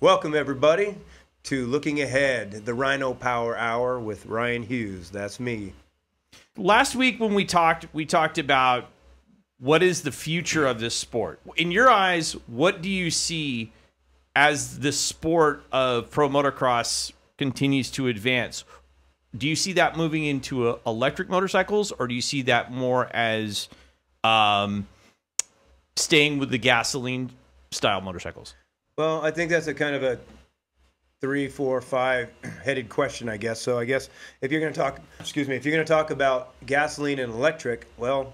Welcome, everybody, to Looking Ahead, the Ryno Power Hour with Ryan Hughes. That's me. Last week when we talked about what is the future of this sport. In your eyes, what do you see as the sport of pro motocross continues to advance? Do you see that moving into electric motorcycles, or do you see that more as staying with the gasoline-style motorcycles? Well, I think that's a kind of a 3, 4, 5-headed question, I guess. So I guess if you're going to talk, if you're going to talk about gasoline and electric, well,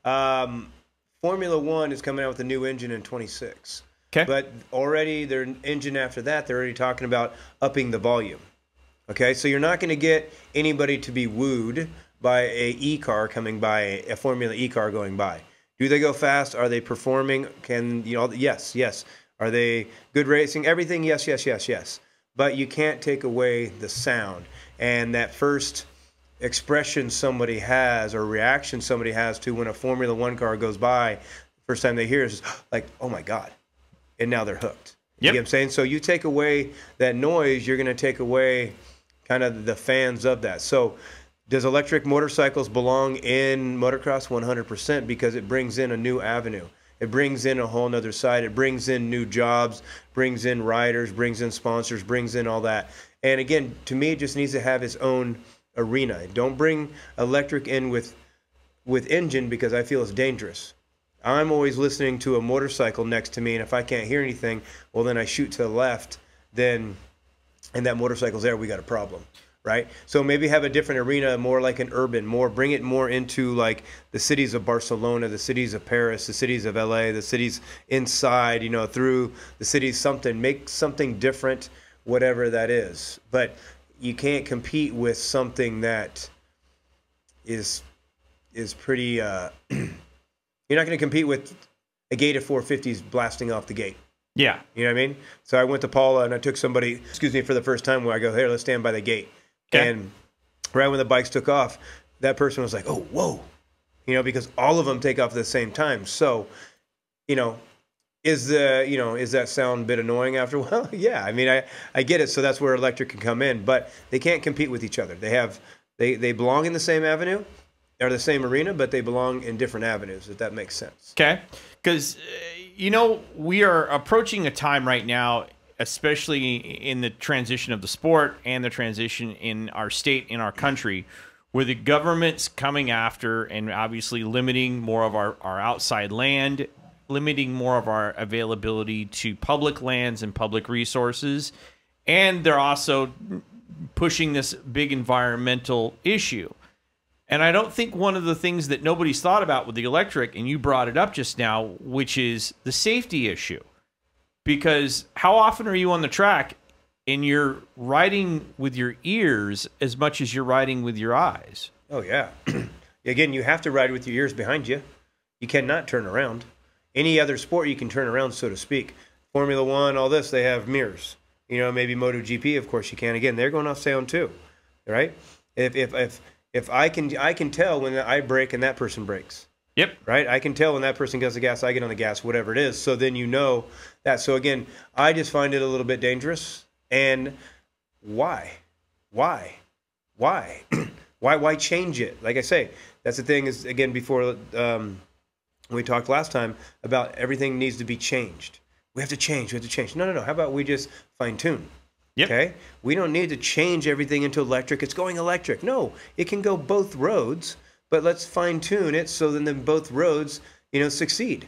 Formula One is coming out with a new engine in 26. Okay. But already their engine after that, they're already talking about upping the volume. Okay, so you're not going to get anybody to be wooed by a E-car coming by, a Formula E car going by. Do they go fast? Are they performing? Yes. Are they good racing? Everything, yes. But you can't take away the sound. And that first expression somebody has or reaction somebody has to when a Formula One car goes by, first time they hear it is like, oh my God. And now they're hooked. You Yep. get what I'm saying? So you take away that noise, you're going to take away kind of the fans of that. So does electric motorcycles belong in motocross? 100%, because it brings in a new avenue. It brings in a whole nother side. It brings in new jobs, brings in riders, brings in sponsors, brings in all that. And again, to me, it just needs to have its own arena. Don't bring electric in with engine, because I feel it's dangerous. I'm always listening to a motorcycle next to me, and if I can't hear anything, well, then I shoot to the left, and that motorcycle's there, we got a problem. Right? So maybe have a different arena, more like an urban, bring it more into like the cities of Barcelona, the cities of Paris, the cities of LA, the cities inside, through the cities, make something different, whatever that is. But you can't compete with something that is pretty, you're not going to compete with a gate of 450s blasting off the gate. Yeah. You know what I mean? So I went to Paula and I took somebody, for the first time, where I go, here, let's stand by the gate. Okay. And right when the bikes took off, that person was like, oh, whoa, because all of them take off at the same time. So, is that sound a bit annoying after a while? Yeah, I mean, I get it. So that's where electric can come in, but they can't compete with each other. They belong in the same avenue or the same arena, but they belong in different avenues, if that makes sense. Okay. Because, we are approaching a time right now, especially in the transition of the sport and the transition in our state, in our country, where the government's coming after and obviously limiting more of our outside land, limiting more of our availability to public lands and public resources. And they're also pushing this big environmental issue. And I don't think one of the things that nobody's thought about with the electric, and you brought it up just now, which is the safety issue. Because how often are you on the track and you're riding with your ears as much as you're riding with your eyes? Oh, yeah. Again, you have to ride with your ears behind you. You cannot turn around. Any other sport, you can turn around, so to speak. Formula One, all this, they have mirrors. Maybe MotoGP, of course you can. Again, they're going off sound too, right? If I can tell when I brake and that person brakes. Yep. Right? I can tell when that person gets the gas, I get on the gas, whatever it is. So then you know that. So again, I just find it a little bit dangerous. And why? Why change it? Like I say, that's the thing is, again, before we talked last time about everything needs to be changed. We have to change. No. How about we just fine tune? Yep. Okay? We don't need to change everything into electric. It's going electric. No, it can go both roads. But let's fine tune it so then both roads, succeed,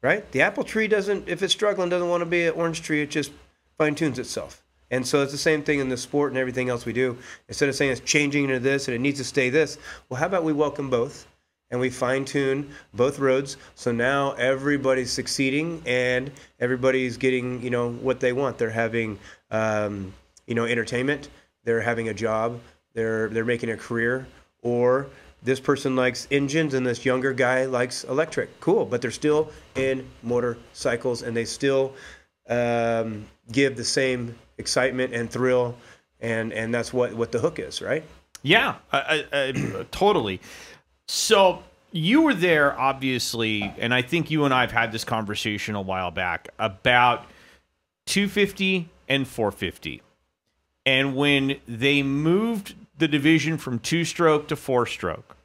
right? The apple tree doesn't, if it's struggling, doesn't want to be an orange tree. It just fine tunes itself. And so it's the same thing in the sport and everything else we do. Instead of saying it's changing into this and it needs to stay this, well, how about we welcome both and we fine tune both roads. So now everybody's succeeding and everybody's getting, what they want. They're having, entertainment. They're having a job. They're making a career, or this person likes engines and this younger guy likes electric. Cool, but they're still in motorcycles and they still give the same excitement and thrill, and that's what the hook is, right? Yeah, totally. So you were there, obviously, and I think you and I have had this conversation a while back about 250 and 450. And when they moved the division from two-stroke to four-stroke,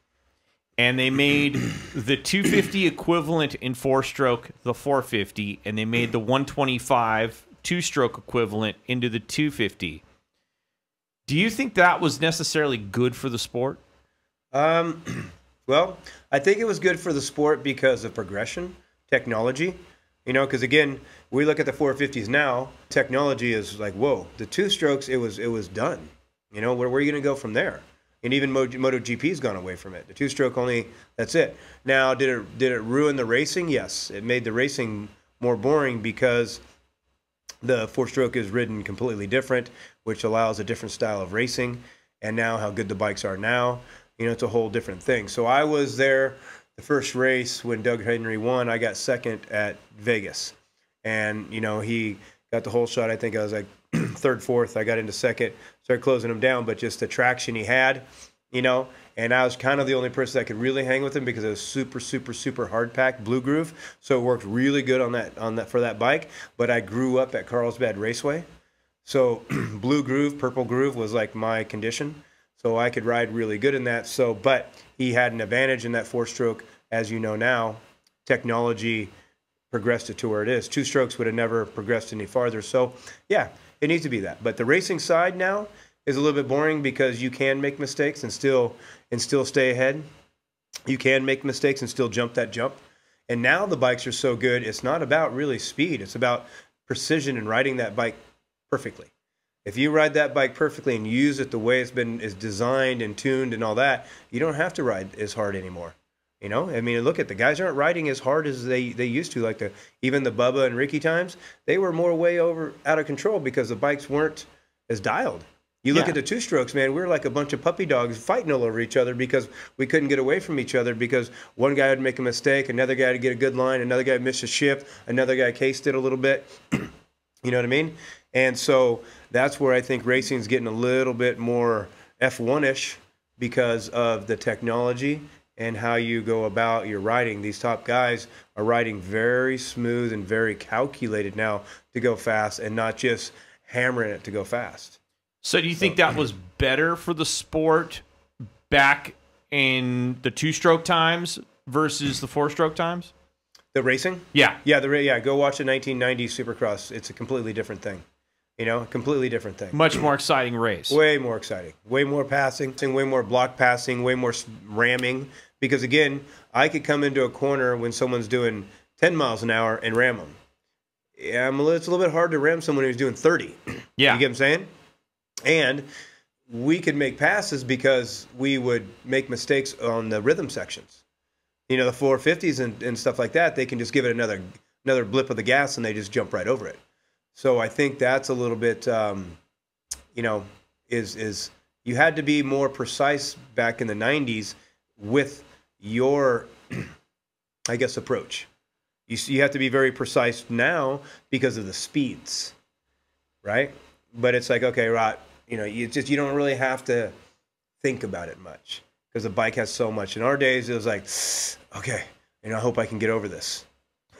and they made the 250 equivalent in four-stroke the 450, and they made the 125 two-stroke equivalent into the 250, do you think that was necessarily good for the sport? Well, I think it was good for the sport because of progression, technology. You know, because again, we look at the 450s now, technology is like, whoa, the two strokes, it was done. You know, where are you going to go from there? And even MotoGP's gone away from it. The two-stroke only, that's it. Now, did it ruin the racing? Yes, it made the racing more boring because the four-stroke is ridden completely different, which allows a different style of racing. And now how good the bikes are now, you know, it's a whole different thing. So I was there the first race when Doug Henry won. I got second at Vegas. And, you know, he got the whole shot. I think I was like third, fourth. I got into second, started closing him down. But just the traction he had, you know, and I was kind of the only person that could really hang with him because it was super, super, super hard packed blue groove. So it worked really good on that for that bike. But I grew up at Carlsbad Raceway. So blue groove, purple groove was like my condition. So I could ride really good in that. So, but he had an advantage in that four-stroke. As you know now, technology progressed it to where it is. Two strokes would have never progressed any farther. So, yeah, it needs to be that. But the racing side now is a little bit boring because you can make mistakes and still stay ahead. You can make mistakes and still jump that jump. And now the bikes are so good, it's not about really speed. It's about precision and riding that bike perfectly. If you ride that bike perfectly and use it the way is designed and tuned and all that, you don't have to ride as hard anymore. You know, I mean, look at the guys aren't riding as hard as they used to. Like even the Bubba and Ricky times, they were more way out of control because the bikes weren't as dialed. You look at the two strokes, man, we were like a bunch of puppy dogs fighting all over each other because we couldn't get away from each other because one guy would make a mistake, another guy would get a good line, another guy missed a shift, another guy cased it a little bit. You know what I mean? And so that's where I think racing is getting a little bit more F1-ish because of the technology and how you go about your riding. These top guys are riding very smooth and very calculated now to go fast and not just hammering it to go fast. So do you think that was better for the sport back in the two-stroke times versus the four-stroke times? The racing? Yeah. Yeah, go watch the 1990 Supercross. It's a completely different thing. You know, a completely different thing. Much more exciting race. Way more exciting. Way more passing, way more block passing, way more ramming. Because, again, I could come into a corner when someone's doing 10 miles an hour and ram them. Yeah, it's a little bit hard to ram someone who's doing 30. Yeah. You get what I'm saying? And we could make passes because we would make mistakes on the rhythm sections. You know, the 450s and stuff like that, they can just give it another blip of the gas and they just jump right over it. So I think that's a little bit, you know, is you had to be more precise back in the 90s with your, I guess, approach. You have to be very precise now because of the speeds, right? But it's like, okay, right, you know, you don't really have to think about it much because the bike has so much. In our days, it was like, okay, you know, I hope I can get over this.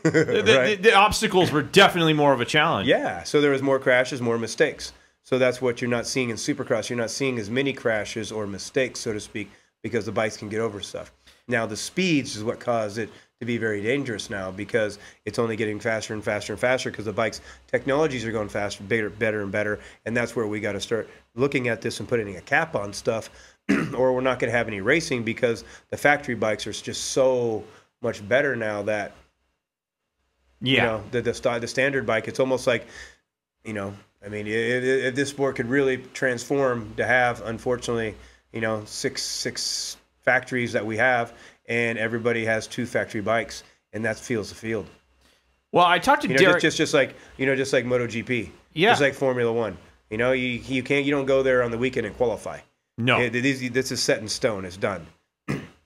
Right? The obstacles were definitely more of a challenge. Yeah, so there was more crashes, more mistakes. So that's what you're not seeing in Supercross. You're not seeing as many crashes or mistakes, so to speak, because the bikes can get over stuff. Now, the speeds is what caused it to be very dangerous now because it's only getting faster and faster and faster because the bikes' technologies are going faster, bigger, better and better, and that's where we got to start looking at this and putting a cap on stuff or we're not going to have any racing because the factory bikes are just so much better now that you know, the standard bike, it's almost like, you know, I mean, if this sport could really transform to have, unfortunately, you know, six factories that we have, and everybody has two factory bikes, and that feels the field. Well, I talked to Derek. Just like, you know, just like MotoGP. Yeah. Just like Formula One. You know, you don't go there on the weekend and qualify. No. This is set in stone. It's done.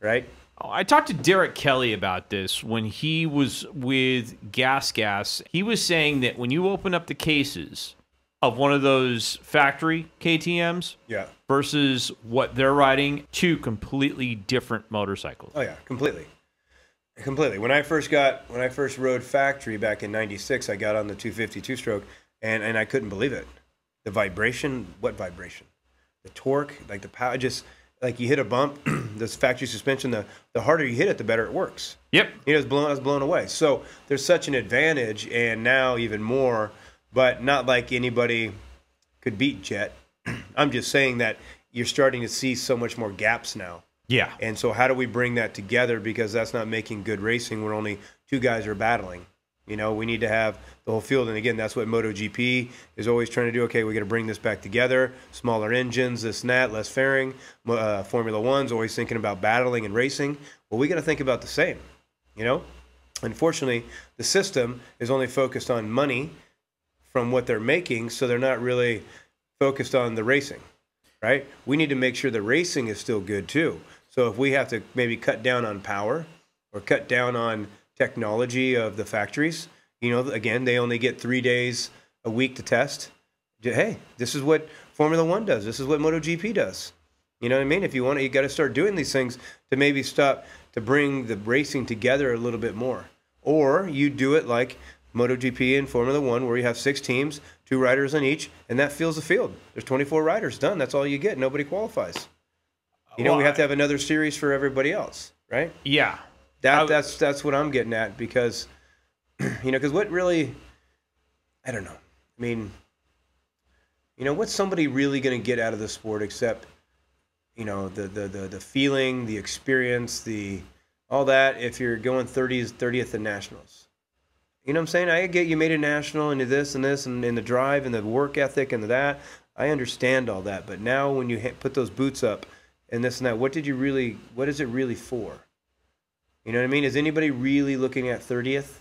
Right? I talked to Derek Kelly about this when he was with Gas. He was saying that when you open up the cases of one of those factory KTMs versus what they're riding, two completely different motorcycles. Oh yeah, completely. When I first rode factory back in '96, I got on the 250 two-stroke, and I couldn't believe it. The vibration, what vibration? The torque, like the power, just like you hit a bump, this factory suspension, the harder you hit it, the better it works. Yep. You know, I was blown away. So there's such an advantage, and now even more, but not like anybody could beat Jet. I'm just saying that you're starting to see so much more gaps now. Yeah. And so how do we bring that together? Because that's not making good racing where only two guys are battling. You know, we need to have the whole field. And again, that's what MotoGP is always trying to do. Okay, we got to bring this back together. Smaller engines, this and that, less fairing. Formula One's always thinking about battling and racing. Well, we got to think about the same, you know? Unfortunately, the system is only focused on money from what they're making, so they're not really focused on the racing, right? We need to make sure the racing is still good too. So if we have to maybe cut down on power or cut down on technology of the factories, you know, again, they only get 3 days a week to test. Hey, this is what Formula One does. This is what MotoGP does. You know what I mean? If you want to, you got to start doing these things to maybe stop, to bring the racing together a little bit more. Or you do it like MotoGP and Formula One, where you have 6 teams, 2 riders on each, and that fills the field. There's 24 riders, done. That's all you get. Nobody qualifies. You know, we have to have another series for everybody else, right? Yeah. That's what I'm getting at, because, you know, because what really, I don't know. I mean, you know, what's somebody really going to get out of the sport except, you know, the feeling, the experience, all that, if you're going 30th in nationals. You know what I'm saying? I get you made a national into this and this and the drive and the work ethic and that. I understand all that. But now when you put those boots up and this and that, what is it really for? You know what I mean? Is anybody really looking at 30th?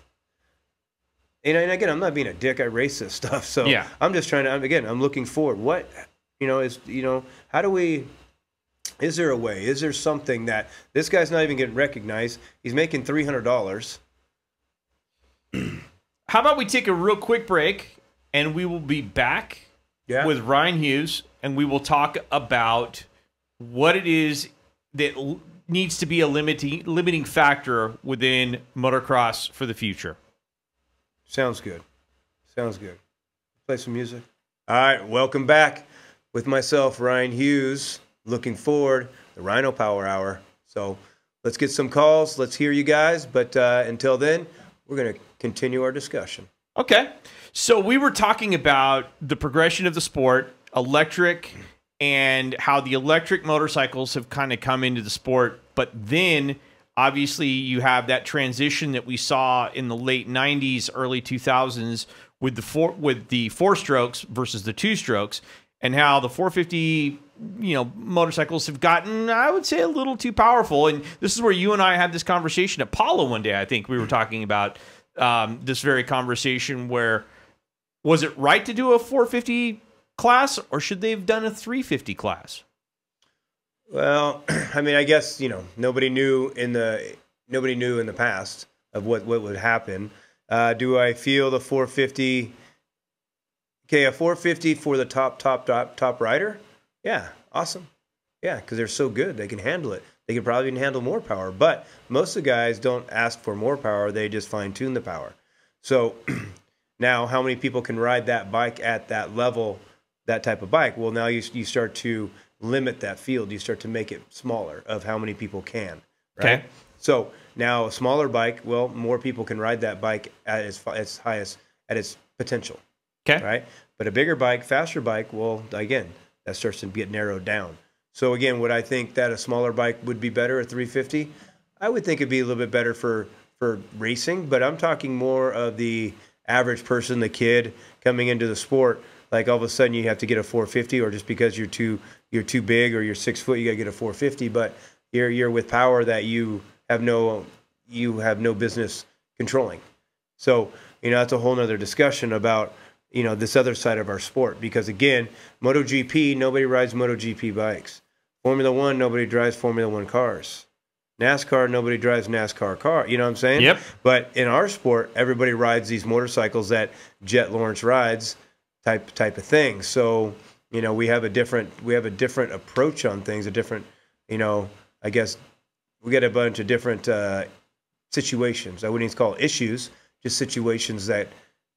And again, I'm not being a dick. I race this stuff. So yeah. I'm just trying to, I'm looking forward. What, you know, how do we, is there a way? Is there something that this guy's not even getting recognized? He's making $300. How about we take a real quick break, and we will be back with Ryan Hughes, and we will talk about what it is that needs to be a limiting factor within motocross for the future. Sounds good. Sounds good. Play some music. All right, welcome back with myself, Ryan Hughes. Looking forward, the Ryno Power Hour. So let's get some calls. Let's hear you guys. But until then, we're going to continue our discussion. Okay. So we were talking about the progression of the sport, electric, and how the electric motorcycles have kind of come into the sport. But then, obviously, you have that transition that we saw in the late 90s, early 2000s with the four-strokes versus the two-strokes, and how the 450 motorcycles have gotten, I would say, a little too powerful. And this is where you and I had this conversation at Palo one day. I think we were talking about this very conversation where, was it right to do a 450 class, or should they have done a 350 class? Well, I mean, I guess, nobody knew in the past of what would happen. Do I feel the 450? Okay, a 450 for the top rider? Yeah, awesome. Yeah, because they're so good, they can handle it. They can probably even handle more power. But most of the guys don't ask for more power; they just fine tune the power. So now, how many people can ride that bike at that level, that type of bike? Well, now you start to limit that field. You start to make it smaller of how many people can. Right? Okay. So now a smaller bike, well, more people can ride that bike at its highest, at its potential. Okay. Right. But a bigger bike, faster bike, well, again, that starts to get narrowed down. So again, would I think that a smaller bike would be better at 350? I would think it'd be a little bit better for racing, but I'm talking more of the average person, the kid coming into the sport. Like all of a sudden you have to get a 450, or just because you're too big or you're 6 foot, you got to get a 450. But you're with power that you have no business controlling. So that's a whole nother discussion about this other side of our sport, because again, MotoGP, nobody rides MotoGP bikes. Formula One, nobody drives Formula One cars. NASCAR, nobody drives NASCAR car. You know what I'm saying? Yep. But in our sport, everybody rides these motorcycles that Jet Lawrence rides, type of thing. So we have a different approach on things. A different, I guess we get a bunch of different situations. I wouldn't even call it issues, just situations that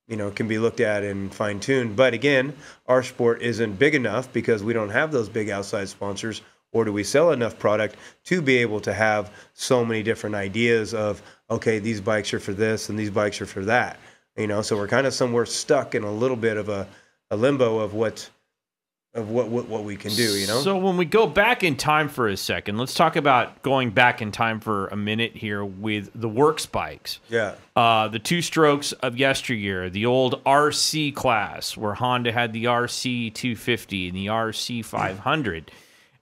can be looked at and fine-tuned. But again, our sport isn't big enough because we don't have those big outside sponsors, or do we sell enough product to be able to have so many different ideas of, okay, these bikes are for this and these bikes are for that. So we're kind of somewhere stuck in a little bit of a limbo of what we can do, So when we go back in time for a second, let's talk about going back in time for a minute here with the works bikes. Yeah. The two strokes of yesteryear, the old RC class where Honda had the RC 250 and the RC 500.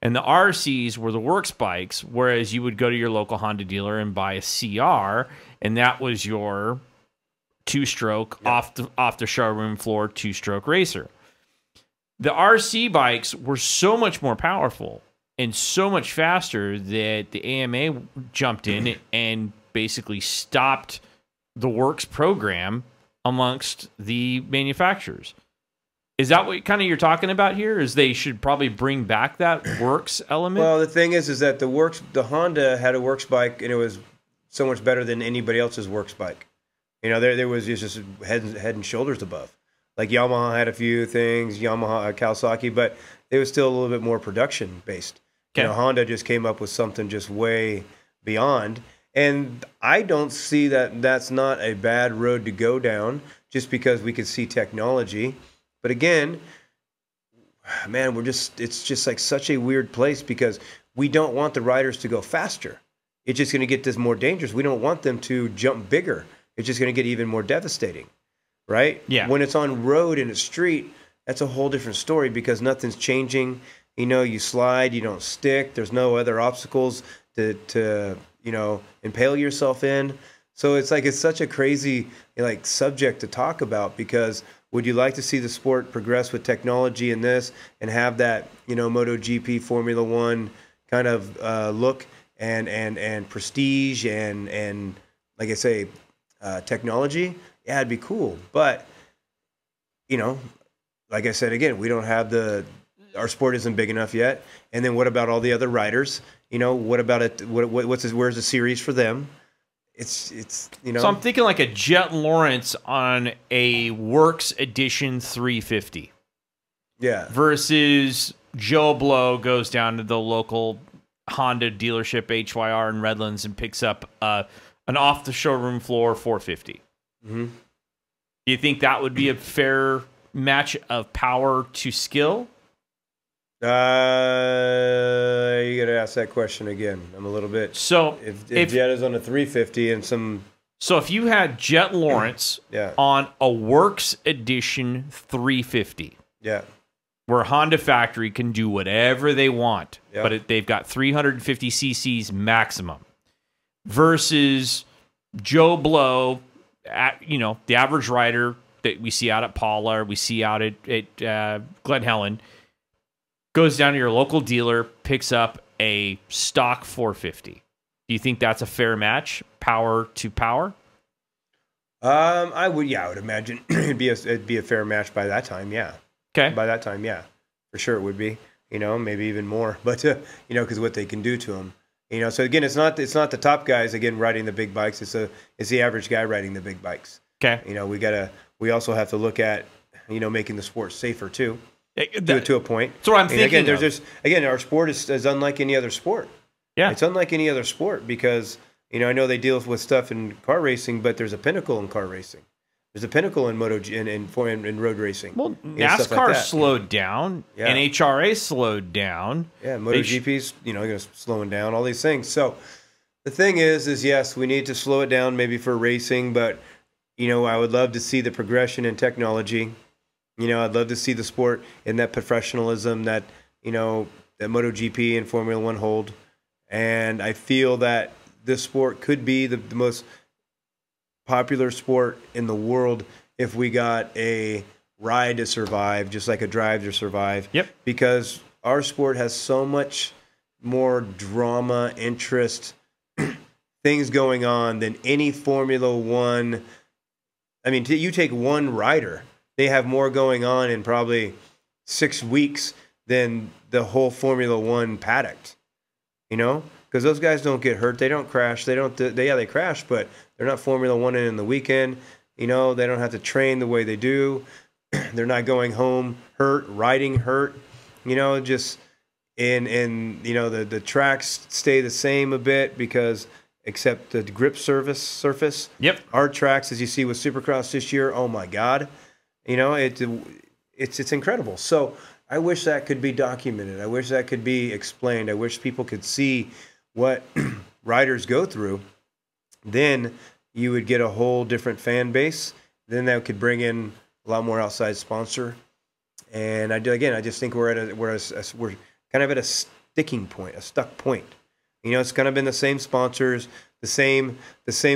And the RCs were the works bikes, whereas you would go to your local Honda dealer and buy a CR, and that was your two-stroke, off the showroom floor two-stroke racer. The RC bikes were so much more powerful and so much faster that the AMA jumped in and basically stopped the works program amongst the manufacturers. Is that what kind of you're talking about here? Is they should probably bring back that works element? Well, the thing is that the Honda had a works bike, and it was so much better than anybody else's works bike. There was just head and shoulders above. Like Yamaha had a few things, Kawasaki, but it was still a little bit more production based. Okay. Honda just came up with something just way beyond. And I don't see that that's not a bad road to go down just because we could see technology. But again, man, it's just like such a weird place because we don't want the riders to go faster. It's just going to get this more dangerous. We don't want them to jump bigger. It's just going to get even more devastating, right? Yeah. When it's on road in a street, that's a whole different story because nothing's changing. You slide, you don't stick. There's no other obstacles to impale yourself in. So it's such a crazy subject to talk about because would you like to see the sport progress with technology in this and have that, MotoGP Formula One kind of look and prestige and like I say, technology? Yeah, it'd be cool. But, like I said, again, we don't have our sport isn't big enough yet. And then what about all the other riders? What about it? Where's the series for them? It's So I'm thinking like a Jet Lawrence on a Works Edition 350. Yeah. Versus Joe Blow goes down to the local Honda dealership HYR in Redlands and picks up an off the showroom floor 450. Mm-hmm. Do you think that would be a fair match of power to skill? You got to ask that question again. I'm a little bit. So if Jet is on a 350 and some. So if you had Jet Lawrence on a Works Edition 350, where Honda factory can do whatever they want, but they've got 350 cc's maximum, versus Joe Blow, the average rider that we see out at Paula, or we see out at Glen Helen, goes down to your local dealer, picks up a stock 450. Do you think that's a fair match, power to power? I would imagine it'd be a fair match by that time. Yeah. Okay. By that time, yeah, for sure it would be. Maybe even more. But because what they can do to them. So again, it's not the top guys again riding the big bikes. It's the average guy riding the big bikes. Okay. We also have to look at making the sport safer too. To a point. That's what I'm thinking. Again, our sport is unlike any other sport. Yeah, it's unlike any other sport because I know they deal with stuff in car racing, but there's a pinnacle in car racing. There's a pinnacle in in road racing. Well, NASCAR like slowed down, NHRA slowed down. Yeah, MotoGP's slowing down. All these things. So the thing is yes, we need to slow it down maybe for racing, but I would love to see the progression in technology. I'd love to see the sport in that professionalism that, that MotoGP and Formula One hold. And I feel that this sport could be the most popular sport in the world if we got a ride to survive, just like a drive to survive. Yep. Because our sport has so much more drama, interest, things going on than any Formula One. I mean, you take one rider. They have more going on in probably 6 weeks than the whole Formula One paddock, because those guys don't get hurt. They don't crash. They crash, but they're not Formula One in the weekend. You know, they don't have to train the way they do. They're not going home hurt, riding hurt. You know, just and you know the tracks stay the same a bit because except the grip surface. Yep. Our tracks, as you see with Supercross this year, oh my God, you know it's incredible. So I wish that could be documented. I wish that could be explained. I wish people could see what riders go through. Then you would get a whole different fan base. Then that could bring in a lot more outside sponsor. And I just think we're kind of at a sticking point, a stuck point. You know, it's kind of been the same sponsors, the same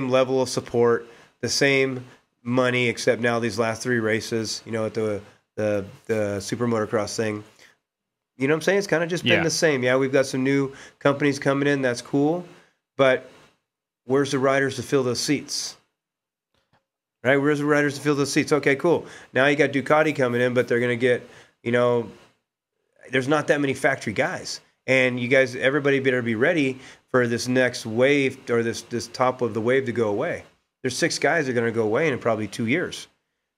level of support, the same money, except now these last 3 races. You know, at the Super Motocross thing. You know what I'm saying? It's kind of just been the same. Yeah, we've got some new companies coming in. That's cool, but where's the riders to fill those seats? Right? Where's the riders to fill those seats? Okay, cool. Now you got Ducati coming in, but they're going to get, you know, there's not that many factory guys. And you guys, everybody better be ready for this next wave or this top of the wave to go away. There's 6 guys that are going to go away in probably 2 years.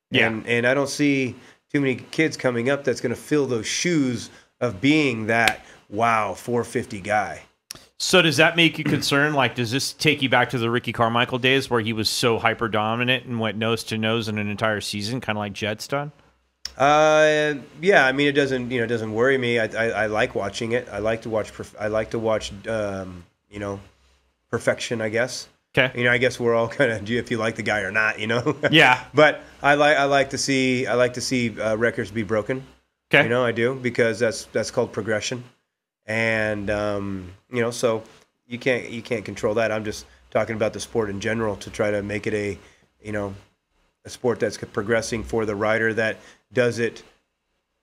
Yeah. And I don't see too many kids coming up that's going to fill those shoes of being that, wow, 450 guy. So does that make you concerned? Like, does this take you back to the Ricky Carmichael days where he was so hyper dominant and went nose to nose in an entire season, kind of like Jed's done? Yeah. I mean, it doesn't worry me. I like watching it. I like to watch. You know, perfection. I guess. Okay. You know, I guess we're all kind of if you like the guy or not. You know. Yeah. But I like to see records be broken. Okay. You know, I do because that's called progression. And you know, so you can't control that. I'm just talking about the sport in general to try to make it a sport that's progressing for the rider that does it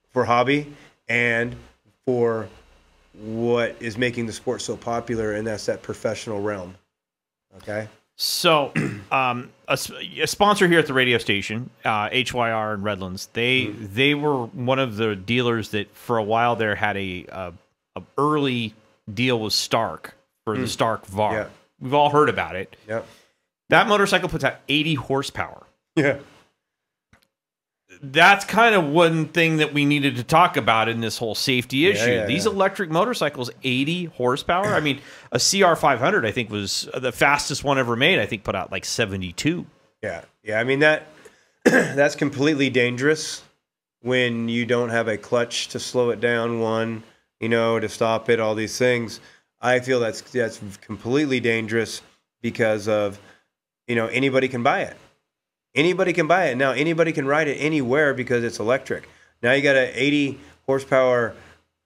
for hobby and for what is making the sport so popular, and that's that professional realm. Okay. So, a sponsor here at the radio station, HYR in Redlands, they were one of the dealers that for a while there had a early deal with Stark for the Stark VAR. Yeah. We've all heard about it. Yep. That motorcycle puts out 80 horsepower. Yeah. That's kind of one thing that we needed to talk about in this whole safety issue. These electric motorcycles, 80 horsepower. I mean, a CR500, I think, was the fastest one ever made. I think put out like 72. Yeah. Yeah. I mean, that's completely dangerous when you don't have a clutch to slow it down, to stop it, all these things. I feel that's completely dangerous because of, anybody can buy it. Anybody can buy it. Now, anybody can ride it anywhere because it's electric. Now you got an 80 horsepower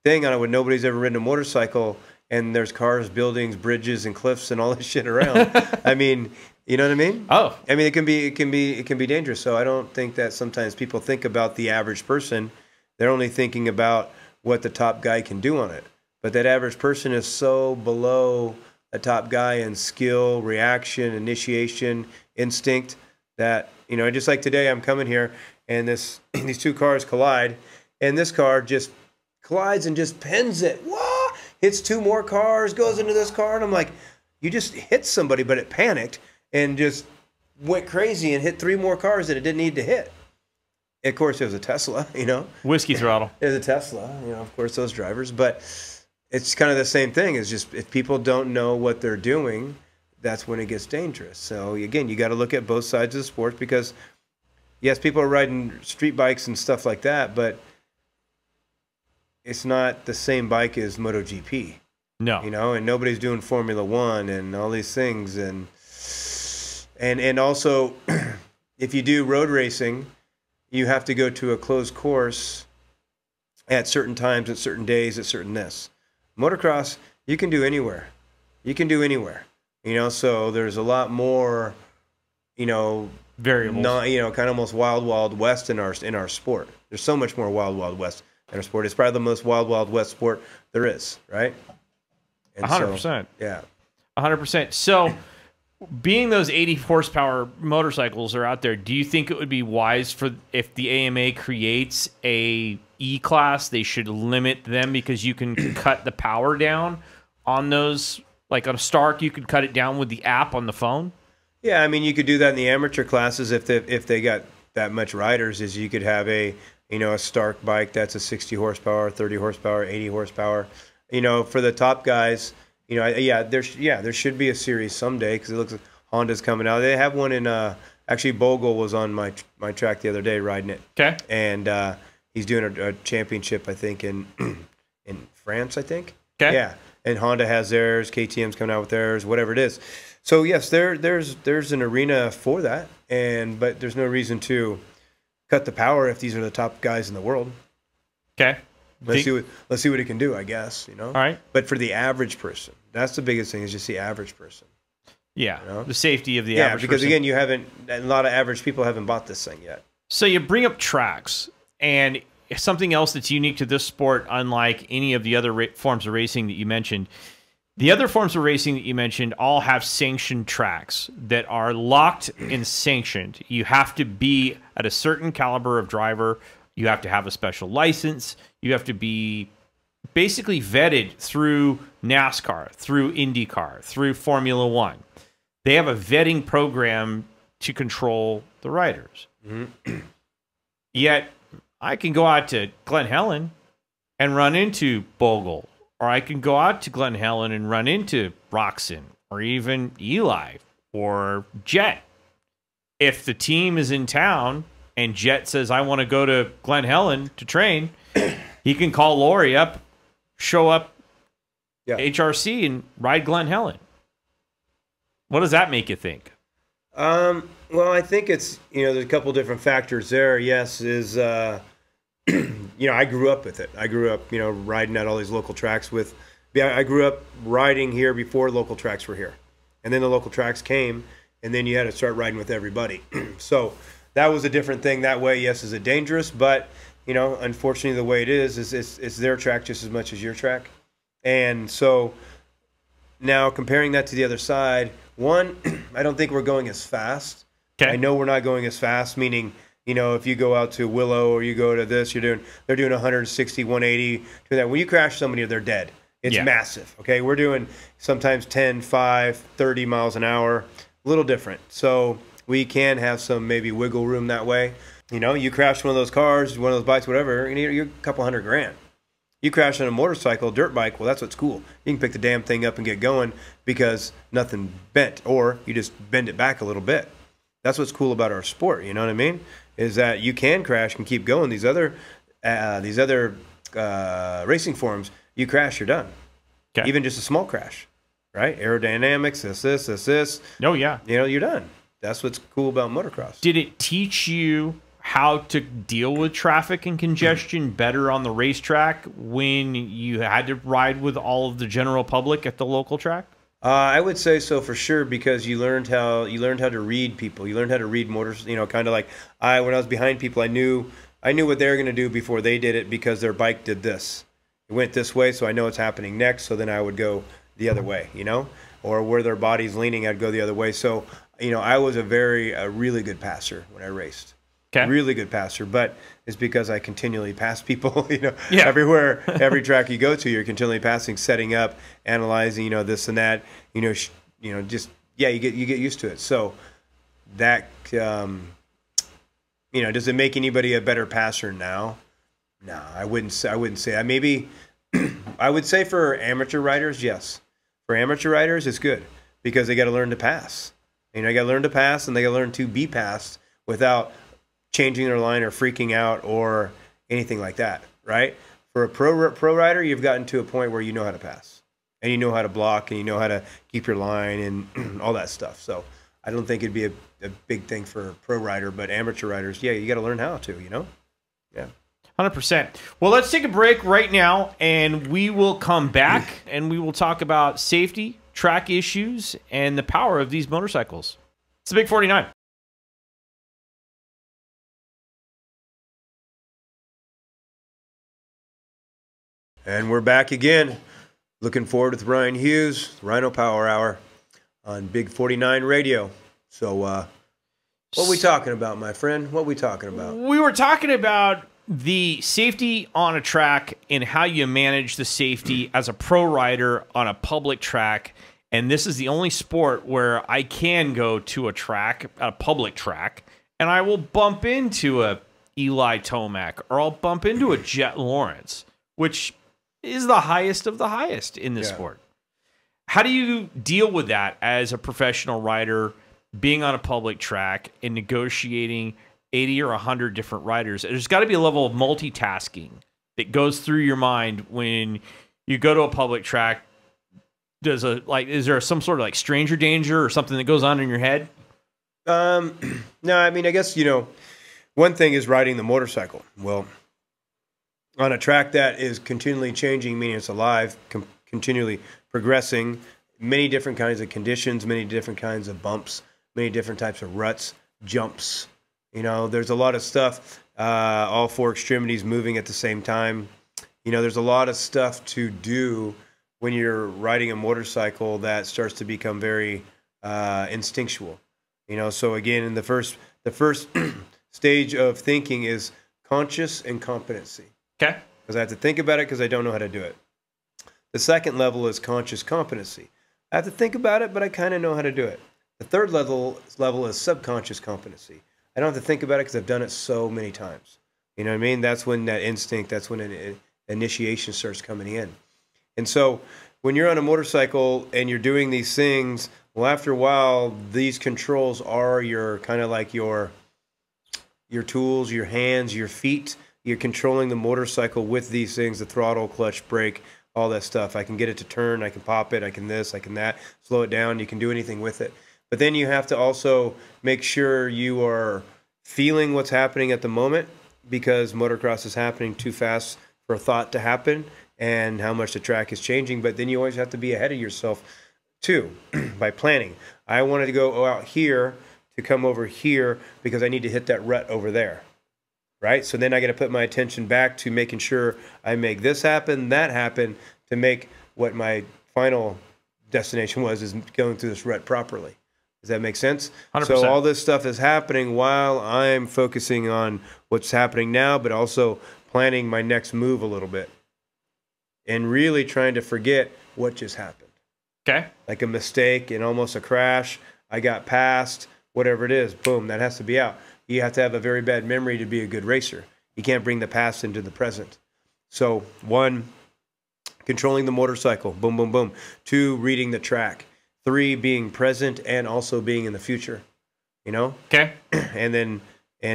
thing on it when nobody's ever ridden a motorcycle, and there's cars, buildings, bridges, and cliffs and all this shit around. I mean, you know what I mean? Oh. I mean, it can be dangerous. So I don't think that sometimes people think about the average person. They're only thinking about what the top guy can do on it. But that average person is so below a top guy in skill, reaction, initiation, instinct that, just like today, I'm coming here and these two cars collide, and this car just collides and just pins it. Whoa! Hits 2 more cars, goes into this car, and I'm like, you just hit somebody, but it panicked and just went crazy and hit 3 more cars that it didn't need to hit. Of course, it was a Tesla, Whiskey throttle. It was a Tesla, of course, those drivers. But it's kind of the same thing. It's just if people don't know what they're doing, that's when it gets dangerous. So, again, you got to look at both sides of the sport because, yes, people are riding street bikes and stuff like that, but it's not the same bike as MotoGP. No. And nobody's doing Formula One and all these things. And also, if you do road racing, you have to go to a closed course at certain times, at certain days, at certain this. Motocross, you can do anywhere. You can do anywhere. So there's a lot more, variables. Kind of almost wild west in our sport. There's so much more wild west in our sport. It's probably the most wild west sport there is, right? 100%. So, yeah. 100%. So, being those 80 horsepower motorcycles are out there, do you think it would be wise for if the AMA creates a Eclass, they should limit them because you can cut the power down on those? Like on a Stark, you could cut it down with the app on the phone? Yeah, I mean, you could do that in the amateur classes if they got that much riders. Is you could have a Stark bike that's a 60 horsepower, 30 horsepower, 80 horsepower. For the top guys, there should be a series someday because it looks like Honda's coming out. They have one in actually Bogle was on my track the other day riding it. Okay. And he's doing a championship, I think, in France, I think. Okay. Yeah. And Honda has theirs, KTM's coming out with theirs, whatever it is. So yes, there's an arena for that, but there's no reason to cut the power if these are the top guys in the world. Okay. Let's see what it can do, I guess, All right. But for the average person, that's the biggest thing, is just the average person. Yeah. The safety of the average because person. again, a lot of average people haven't bought this thing yet. So you bring up tracks, and something else that's unique to this sport, unlike any of the other forms of racing that you mentioned. The other forms of racing that you mentioned all have sanctioned tracks that are locked and sanctioned. You have to be at a certain caliber of driver. You have to have a special license. You have to be basically vetted through NASCAR, through IndyCar, through Formula One. They have a vetting program to control the riders. Mm-hmm. Yet, I can go out to Glen Helen and run into Bogle, or I can go out to Glen Helen and run into Roxon, or even Eli, or Jet. If the team is in town and Jet says, I want to go to Glen Helen to train, he can call Lori up, show up HRC, and ride Glen Helen. What does that make you think? Well, I think it's, there's a couple different factors there. Yes, is, I grew up with it. I grew up, riding at all these local tracks I grew up riding here before local tracks were here. And then the local tracks came, and then you had to start riding with everybody. So that was a different thing. That way, yes, is it dangerous? But, unfortunately, the way it is it's their track just as much as your track. And so now comparing that to the other side, one, I don't think we're going as fast. Okay. I know we're not going as fast, meaning, if you go out to Willow or you go to this, they're doing 160, 180. To that. When you crash somebody, they're dead. It's massive. Okay. We're doing sometimes 10, 5, 30 miles an hour, a little different. So we can have some maybe wiggle room that way. You crash one of those cars, one of those bikes, whatever, you're a couple $100,000. You crash on a motorcycle, dirt bike, well, that's what's cool. You can pick the damn thing up and get going because nothing bent, or you just bend it back a little bit. That's what's cool about our sport, you know what I mean? Is that you can crash and keep going. These other racing forms, you crash, you're done. Okay. Even just a small crash, right? Aerodynamics, this. Oh, yeah. You're done. That's what's cool about motocross. Did it teach you how to deal with traffic and congestion better on the racetrack when you had to ride with all of the general public at the local track? I would say so for sure, because you learned how to read people. You learned how to read motors. Kind of like when I was behind people, I knew what they were going to do before they did it because their bike did this. It went this way, so I know it's happening next. So then I would go the other way, or where their body's leaning, I'd go the other way. So I was a really good passer when I raced. Okay. Really good passer, but it's because I continually pass people, everywhere, every track you go to, you're continually passing, setting up, analyzing, this and that, you get used to it. So that, does it make anybody a better passer now? No, I wouldn't say that. Maybe I would say for amateur riders, yes. For amateur riders, it's good because they got to learn to pass. They got to learn to pass, and they got to learn to be passed without changing their line or freaking out or anything like that, right? For a pro rider, you've gotten to a point where you know how to pass and you know how to block and you know how to keep your line and all that stuff. So I don't think it'd be a big thing for a pro rider, but amateur riders, you got to learn how to, Yeah. 100%. Well, let's take a break right now, and we will come back and we will talk about safety, track issues, and the power of these motorcycles. It's the Big 49. And we're back again. Looking forward with Ryan Hughes, Ryno Power Hour on Big 49 Radio. So what are we talking about, my friend? What are we talking about? We were talking about the safety on a track and how you manage the safety as a pro rider on a public track. And this is the only sport where I can go to a track, a public track, and I will bump into a Eli Tomac, or I'll bump into a Jet Lawrence, which is the highest of the highest in this sport. How do you deal with that as a professional rider, being on a public track and negotiating 80 or 100 different riders? There's got to be a level of multitasking that goes through your mind when you go to a public track. Is there some sort of like stranger danger or something that goes on in your head? No, I mean, I guess, one thing is riding the motorcycle. Well, on a track that is continually changing, meaning it's alive, continually progressing, many different kinds of conditions, many different kinds of bumps, many different types of ruts, jumps. There's a lot of stuff, all four extremities moving at the same time. There's a lot of stuff to do when you're riding a motorcycle that starts to become very instinctual. So again, in the first stage of thinking is conscious and competency. Okay. Because I have to think about it because I don't know how to do it. The second level is conscious competency. I have to think about it, but I kind of know how to do it. The third level is subconscious competency. I don't have to think about it because I've done it so many times. You know what I mean? That's when that instinct, that's when initiation starts coming in. And so when you're on a motorcycle and you're doing these things, well, after a while, these controls are your kind of like your tools, your hands, your feet. You're controlling the motorcycle with these things, the throttle, clutch, brake, all that stuff. I can get it to turn, I can pop it, I can this, I can that, slow it down. You can do anything with it. But then you have to also make sure you are feeling what's happening at the moment, because motocross is happening too fast for a thought to happen and how much the track is changing. But then you always have to be ahead of yourself too by planning. I wanted to go out here to come over here because I need to hit that rut over there. Right? So then I got to put my attention back to making sure I make this happen, that happen, to make what my final destination is going through this rut properly. Does that make sense? 100%. So all this stuff is happening while I'm focusing on what's happening now, but also planning my next move a little bit and really trying to forget what just happened. Okay. Like a mistake and almost a crash. I got past, whatever it is, boom, that has to be out. You have to have a very bad memory to be a good racer. You can't bring the past into the present. So 1, controlling the motorcycle, boom, boom, boom. 2, reading the track. 3, being present and also being in the future, Okay. And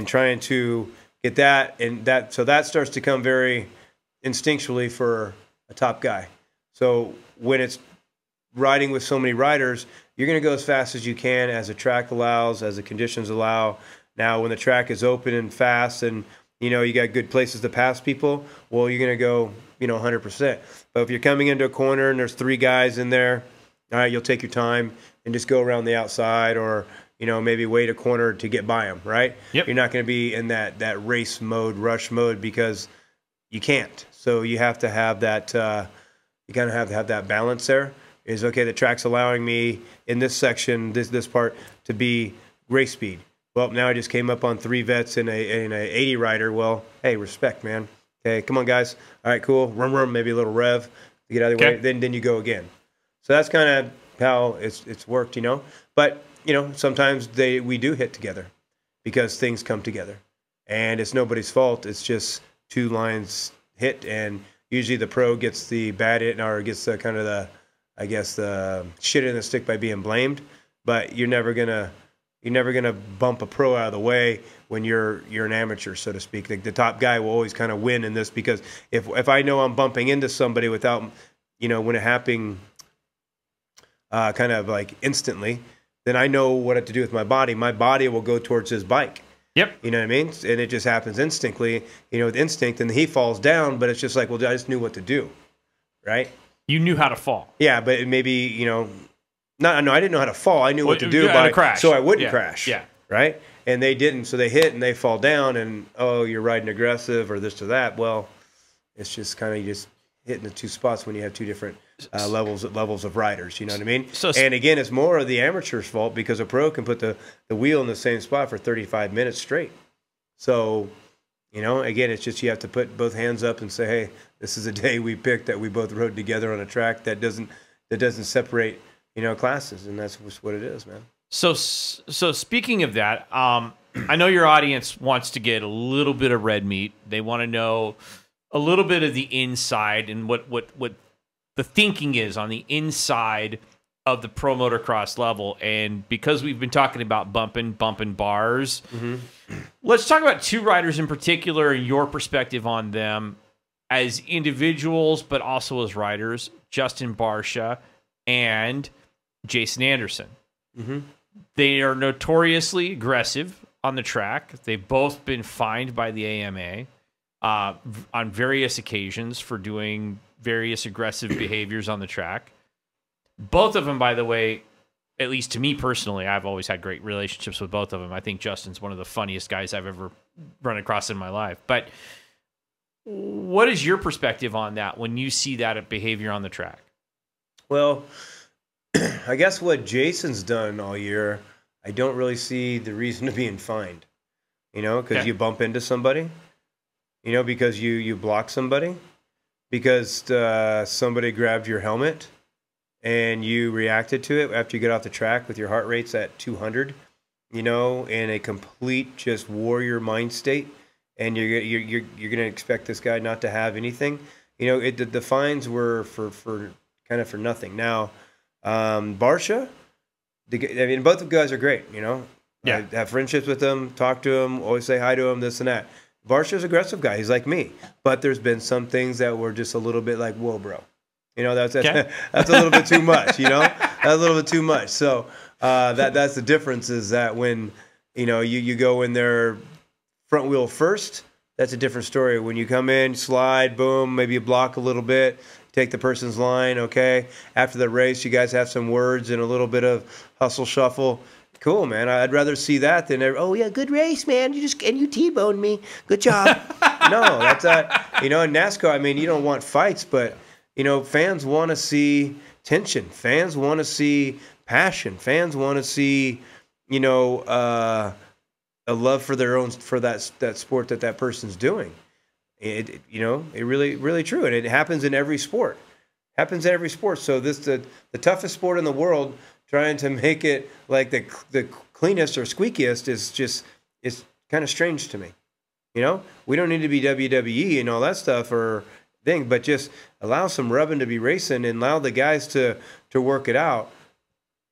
trying to get that, so that starts to come very instinctually for a top guy. So when it's riding with so many riders, you're going to go as fast as you can, as the track allows, as the conditions allow. Now, when the track is open and fast and, you got good places to pass people, well, you're going to go, 100%. But if you're coming into a corner and there's 3 guys in there, all right, you'll take your time and just go around the outside, or, maybe wait a corner to get by them, right? Yep. You're not going to be in that race mode, rush mode, because you can't. So you have to have that, you kind of have to have that balance there. Is, okay, the track's allowing me in this section, this part, to be race speed. Well, now I just came up on 3 vets and a 80 rider. Well, hey, respect, man. Okay, come on, guys. All right, cool. Rum, maybe a little rev to get out of the way. Then you go again. So that's kind of how it's worked, But, sometimes we do hit together because things come together. And it's nobody's fault. It's just 2 lines hit, and usually the pro gets the bad hit, or gets the kind of the shit in the stick by being blamed. But you're never gonna bump a pro out of the way when you're an amateur, so to speak. The top guy will always kind of win in this, because if I know I'm bumping into somebody without, when it happening kind of like instantly, then I know what to do with my body. My body will go towards his bike. Yep. You know what I mean? And it just happens instinctly, with instinct, and he falls down, but it's just like, well, I just knew what to do, right? You knew how to fall. Yeah, but maybe, no, I didn't know how to fall. I knew what to do crash. So I wouldn't crash. Yeah. Right? And they didn't, so they hit and they fall down, and, oh, you're riding aggressive or this or that. Well, it's just kind of just hitting the 2 spots when you have 2 different levels of riders. You know what I mean? And again, it's more of the amateur's fault, because a pro can put the wheel in the same spot for 35 minutes straight. So, again, it's just you have to put both hands up and say, hey, this is a day we picked that we both rode together on a track that doesn't separate, classes, and that's just what it is, man. So speaking of that, I know your audience wants to get a little bit of red meat. They want to know a little bit of the inside and what the thinking is on the inside of the pro motocross level. And because we've been talking about bumping bars, let's talk about two riders in particular and your perspective on them as individuals, but also as riders, Justin Barcia and Jason Anderson. They are notoriously aggressive on the track. They've both been fined by the AMA on various occasions for doing various aggressive behaviors on the track. Both of them, by the way, at least to me personally, I've always had great relationships with both of them. I think Justin's one of the funniest guys I've ever run across in my life. But what is your perspective on that when you see that behavior on the track? Well, I guess what Jason's done all year, I don't really see the reason to being fined, because you bump into somebody, because you block somebody, because somebody grabbed your helmet and you reacted to it after you get off the track with your heart rates at 200, in a complete just warrior mind state, and you're going to expect this guy not to have anything. The fines were for kind of for nothing. Now, Barcia, both of the guys are great, Yeah. I have friendships with them, talk to them, always say hi to them, this and that. Barcia's an aggressive guy. He's like me. But there's been some things that were just a little bit like, whoa, bro. That's a little bit too much, That's a little bit too much. So that's the difference, is that when, you go in there front wheel first, that's a different story. When you come in, slide, boom, maybe you block a little bit, take the person's line, okay? After the race, you guys have some words and a little bit of hustle shuffle. Cool, man. I'd rather see that than, oh, yeah, good race, man. You T-boned me. Good job. No, that's not, in NASCAR, you don't want fights, but, fans want to see tension. Fans want to see passion. Fans want to see, a love for their own, for that sport that person's doing. It really, really true. And it happens in every sport. So the toughest sport in the world, trying to make it like the cleanest or squeakiest is kind of strange to me. We don't need to be WWE and all that stuff or thing, but just allow some rubbing to be racing and allow the guys to work it out,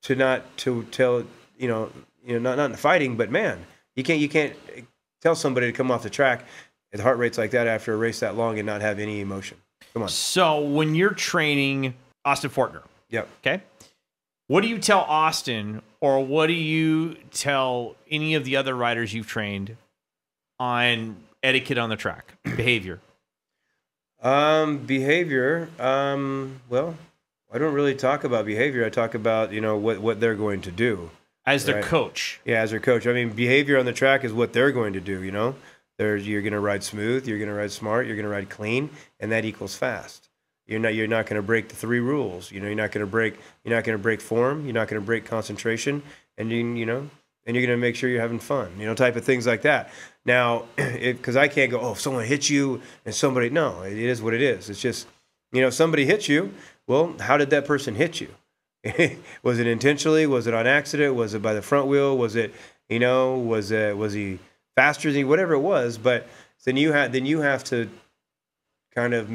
not in fighting, but man, you can't tell somebody to come off the track at heart rates like that after a race that long and not have any emotion. Come on. So when you're training Austin Fortner, yep. Okay, what do you tell Austin, or what do you tell any of the other riders you've trained on etiquette on the track, behavior? Behavior. Well, I don't really talk about behavior. I talk about what they're going to do as their coach. Yeah, as their coach. Behavior on the track is what they're going to do. You're going to ride smooth, you're going to ride smart, you're going to ride clean, and that equals fast. You're not going to break the three rules. You're not going to break form, you're not going to break concentration, and and you're going to make sure you're having fun. Type of things like that. Now, because I can't go, if someone hits you and somebody, no, it is what it is. It's just, somebody hits you. Well, how did that person hit you? Was it intentionally? Was it on accident? Was it by the front wheel? Was it, was he faster than you, whatever it was? But then you have to kind of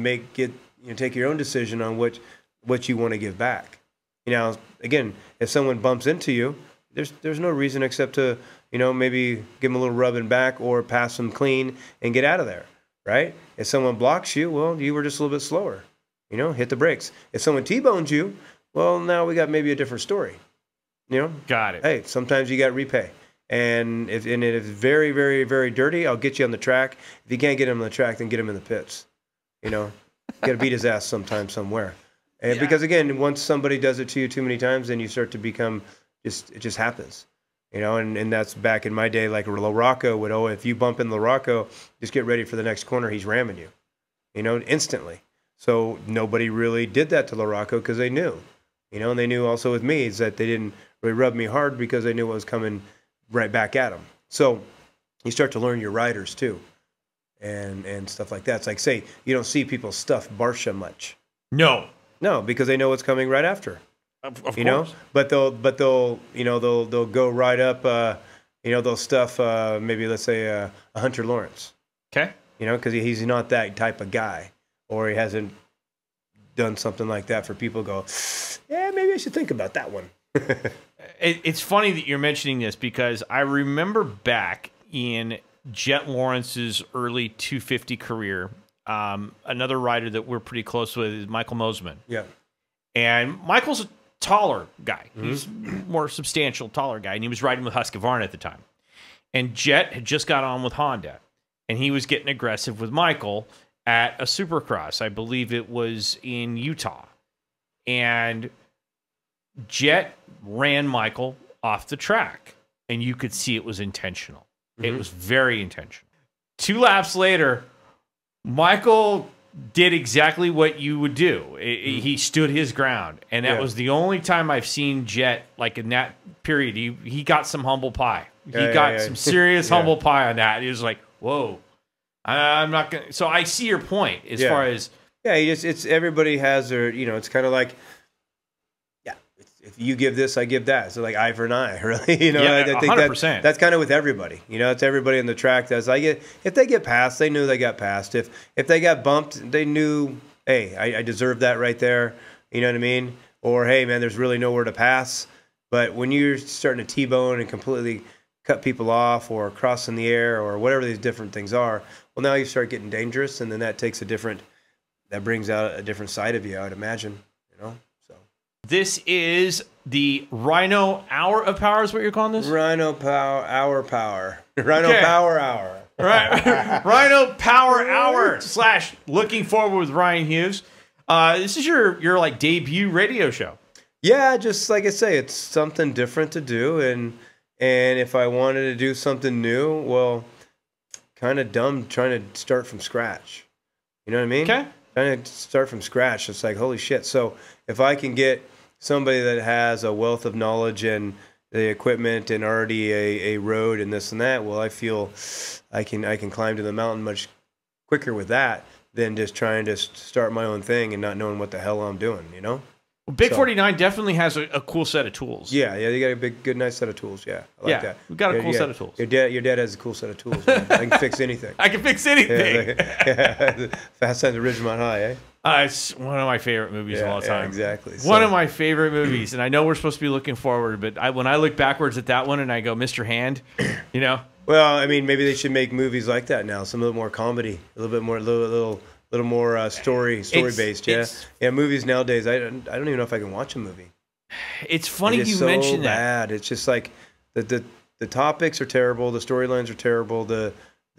take your own decision on what you want to give back. Again, if someone bumps into you, there's no reason except to maybe give them a little rubbing back or pass them clean and get out of there, right? If someone blocks you, well, you were just a little bit slower. Hit the brakes. If someone T-bones you, well, now we got maybe a different story. Got it. Hey, sometimes you got repay. And if it's very, very, very dirty, I'll get you on the track. If you can't get him on the track, then get him in the pits. You got to beat his ass sometime, somewhere. And because again, once somebody does it to you too many times, then you start to become it just happens. And that's back in my day, like LaRocco would, if you bump in LaRocco, just get ready for the next corner. He's ramming you, instantly. So nobody really did that to LaRocco because they knew, and they knew also with me is that they didn't really rub me hard because they knew what was coming right back at them. So you start to learn your riders too, and stuff like that. It's like, say, you don't see people stuff Barcia much. No, because they know what's coming right after. Of you know, course. but they'll they'll go right up, they'll stuff maybe let's say a Hunter Lawrence, Okay. because he's not that type of guy, or he hasn't done something like that for people to go, yeah, maybe I should think about that one. It's funny that you're mentioning this because I remember back in Jet Lawrence's early 250 career, another rider that we're pretty close with is Michael Mosiman. Yeah. And Michael's a taller guy. He's more substantial, taller guy. And he was riding with Husqvarna at the time. And Jet had just got on with Honda. And he was getting aggressive with Michael at a Supercross. I believe it was in Utah. And Jet ran Michael off the track. And you could see it was intentional. It was very intentional. 2 laps later, Michael did exactly what you would do. He stood his ground. And that was the only time I've seen Jet, like in that period, he got some humble pie. He got some serious humble pie on that. He was like, whoa, I'm not going to. So I see your point as far as. Yeah, it's everybody has their, it's kind of like, if you give this, I give that. So like eye for an eye, really. I think 100%. That's kind of with everybody. It's everybody in the track that's like, if they get passed, they knew they got passed. If they got bumped, they knew, hey, I deserve that right there. You know what I mean? Or hey, man, there's really nowhere to pass. But when you're starting to T-bone and completely cut people off or cross in the air or whatever these different things are, well, now you start getting dangerous, and then that brings out a different side of you, I would imagine. This is the Ryno Hour of Power is what you're calling this? Ryno Power Hour. Ryno Power Hour. Right. Ryno Power Hour / Looking Forward with Ryan Hughes. This is your like debut radio show. Yeah, just like I say, it's something different to do, and if I wanted to do something new, well, kind of dumb trying to start from scratch. You know what I mean? Okay. Trying to start from scratch. It's like, holy shit. So if I can get somebody that has a wealth of knowledge and the equipment and already a road and this and that, well, I feel I can climb to the mountain much quicker with that than just trying to start my own thing and not knowing what the hell I'm doing, Well, Big 49 definitely has a cool set of tools. Yeah, they got a good, nice set of tools. Yeah, I like that. We've got a cool set of tools. Your dad has a cool set of tools. Man. I can fix anything. I can fix anything. Fast Times at Ridgemont High, eh? It's one of my favorite movies of all time. Yeah, exactly. One of my favorite movies, and I know we're supposed to be looking forward, but when I look backwards at that one and I go, Mr. Hand, Well, I mean, maybe they should make movies like that now. Some a little more comedy, a little bit more, little more story based. Yeah, movies nowadays. I don't even know if I can watch a movie. It's funny you mention that. It's just like the topics are terrible, the storylines are terrible, the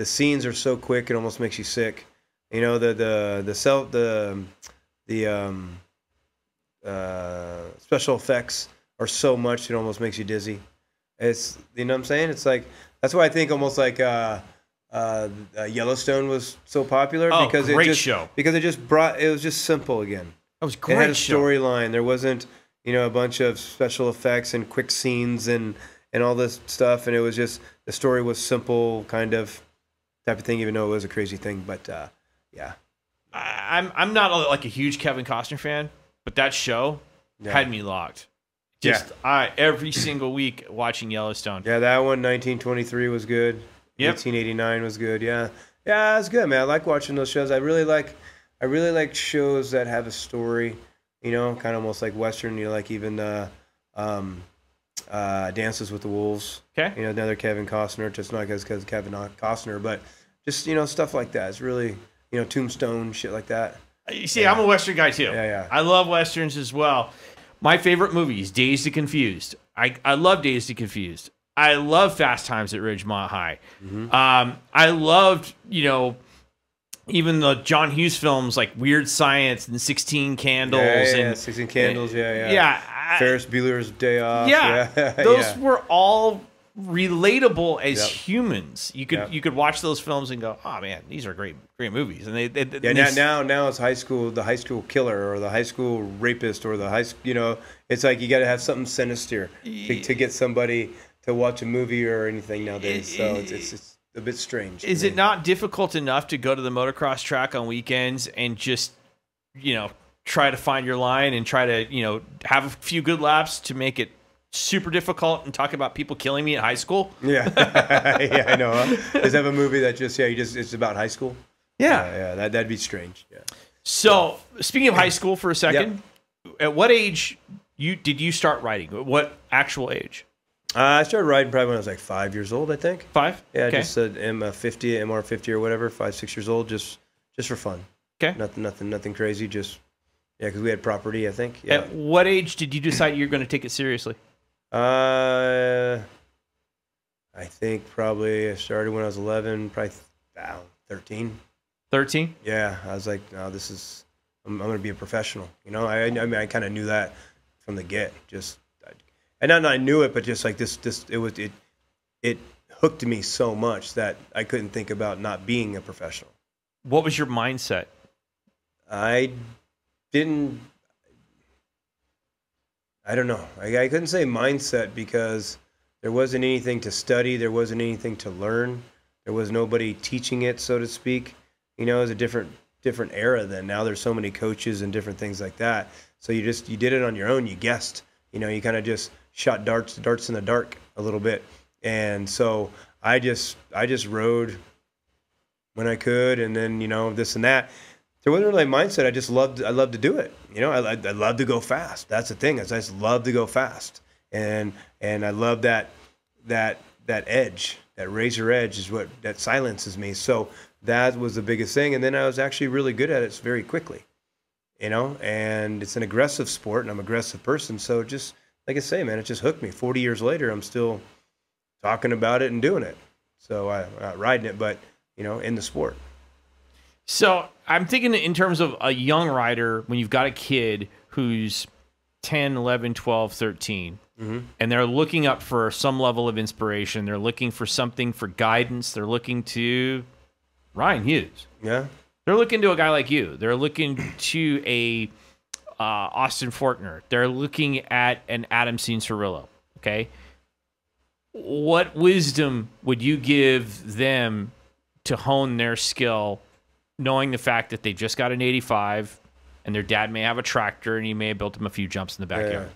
scenes are so quick it almost makes you sick. The special effects are so much it almost makes you dizzy. It's what I'm saying. It's like that's why I think almost like Yellowstone was so popular because great it just show. Because it was just simple again. That was great. It had a storyline. There wasn't a bunch of special effects and quick scenes and all this stuff, and it was just the story was simple kind of type of thing, even though it was a crazy thing. But yeah, I'm not like a huge Kevin Costner fan, but that show had me locked. Every single week watching Yellowstone. Yeah, that one 1923 was good. 1889 was good. Yeah, it's good, man. I like watching those shows. I really like shows that have a story. Kind of almost like Western. Like even Dances with the Wolves. Okay. Another Kevin Costner. Just not because Kevin Costner, but just stuff like that. It's really Tombstone, shit like that. You see, I'm a Western guy too. Yeah. I love Westerns as well. My favorite movie is Dazed and Confused. I love Dazed and Confused. I love Fast Times at Ridgemont High. I loved, even the John Hughes films like Weird Science and 16 Candles. And 16 Candles, Ferris Bueller's Day Off. Those were all relatable as humans. You could watch those films and go, oh man, these are great movies. And now it's the high school killer or the high school rapist or the high it's like you got to have something sinister to get somebody to watch a movie or anything nowadays. So it's a bit strange. Is it not difficult enough to go to the motocross track on weekends and just try to find your line and try to, you know, have a few good laps to make it super difficult and talk about people killing me at high school? Yeah. Yeah, I know. Does have a movie that just, it's about high school? Yeah. Yeah, that'd be strange. Yeah. So, speaking of high school for a second, at what age did you start riding? What actual age? I started riding probably when I was like 5 years old, I think. 5? Yeah, okay. just MR50 or whatever, 5, 6 years old, just for fun. Okay. Nothing crazy, just, because we had property, I think. Yeah. At what age did you decide you're going to take it seriously? I think probably I started when I was 11, probably 13. 13? Yeah, I was like, no, I'm going to be a professional. You know, I mean, I kind of knew that from the get. And not I knew it, but just like it hooked me so much that I couldn't think about not being a professional. What was your mindset? I don't know. I couldn't say mindset because there wasn't anything to study. There wasn't anything to learn. There was nobody teaching it, so to speak. You know, it was a different era then. Now there's so many coaches and different things like that. So you did it on your own. You guessed. You know, you kind of just shot darts in the dark a little bit. And so I just rode when I could, and then, you know, this and that. There wasn't really a mindset. I loved to do it. You know, I love to go fast. That's the thing. I just love to go fast. And I love that edge, that razor edge is that silences me. So that was the biggest thing. And then I was actually really good at it very quickly, you know, and it's an aggressive sport and I'm an aggressive person. So just, like I say, man, it just hooked me. 40 years later, I'm still talking about it and doing it. So I'm not riding it, but, you know, in the sport. So I'm thinking in terms of a young rider, when you've got a kid who's 10, 11, 12, 13, and they're looking up for some level of inspiration. They're looking for something for guidance. They're looking to Ryan Hughes. Yeah. They're looking to a guy like you. They're looking to a Austin Forkner. They're looking at an Adam Cianciarulo. Okay. What wisdom would you give them to hone their skill, knowing the fact that they just got an 85 and their dad may have a tractor and he may have built them a few jumps in the backyard?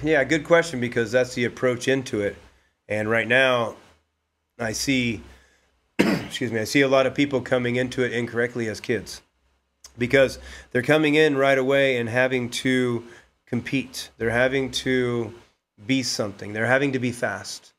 Yeah, good question, because that's the approach into it. And right now I see, excuse me, I see a lot of people coming into it incorrectly as kids, because they're coming in right away and having to compete. They're having to be something. They're having to be fast.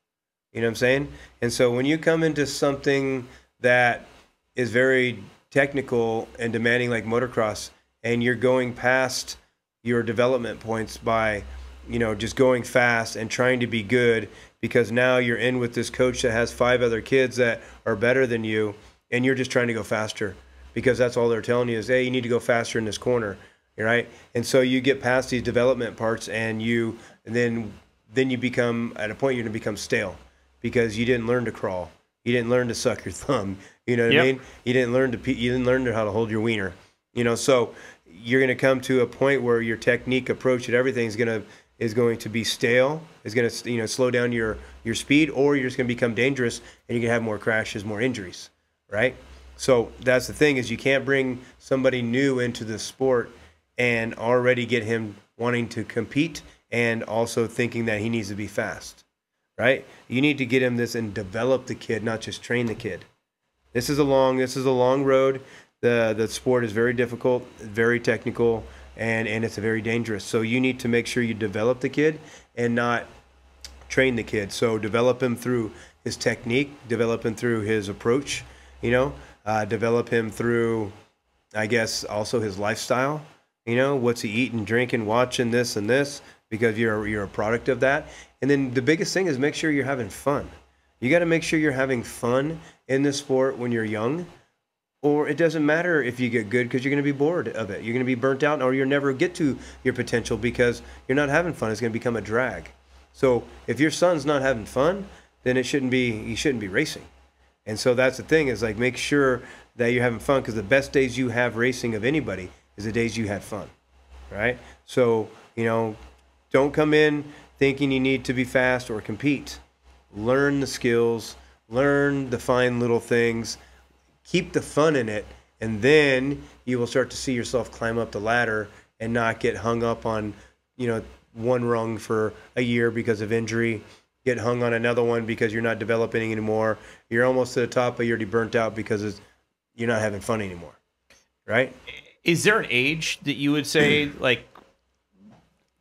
You know what I'm saying? And so when you come into something that is very technical and demanding like motocross, and you're going past your development points by, you know, just going fast and trying to be good, because now you're in with this coach that has 5 other kids that are better than you, and you're just trying to go faster because that's all they're telling you is, hey, you need to go faster in this corner, right? And so you get past these development parts, and then you become, at a point, you're going to become stale because you didn't learn to crawl. You didn't learn to suck your thumb. You know what I mean? You didn't learn how to hold your wiener. You know, so you're going to come to a point where your technique, approach, and everything is going to be stale. Is going to, you know, slow down your speed, or you're just going to become dangerous, and you can have more crashes, more injuries, right? So that's the thing, is you can't bring somebody new into the sport and already get him wanting to compete and also thinking that he needs to be fast, right? You need to get him this and develop the kid, not just train the kid. This is a long road. The sport is very difficult, very technical, and it's very dangerous. So you need to make sure you develop the kid and not train the kid. So develop him through his technique, develop him through his approach, you know, develop him through, I guess, also his lifestyle. You know, what's he eating, drinking, watching, this and this, because you're a product of that. And then the biggest thing is make sure you're having fun. You got to make sure you're having fun in this sport when you're young, or it doesn't matter if you get good, because you're going to be bored of it. You're going to be burnt out, or you'll never get to your potential because you're not having fun. It's going to become a drag. So if your son's not having fun, then he shouldn't be racing. And so that's the thing, is like, make sure that you're having fun, because the best days you have racing of anybody is the days you had fun, right? So, you know, don't come in thinking you need to be fast or compete. Learn the skills, learn the fine little things, keep the fun in it, And then you will start to see yourself climb up the ladder and not get hung up on, one rung for a year because of injury, get hung on another one because you're not developing anymore. You're almost to the top, but you're already burnt out because you're not having fun anymore, right? Is there an age that you would say, like,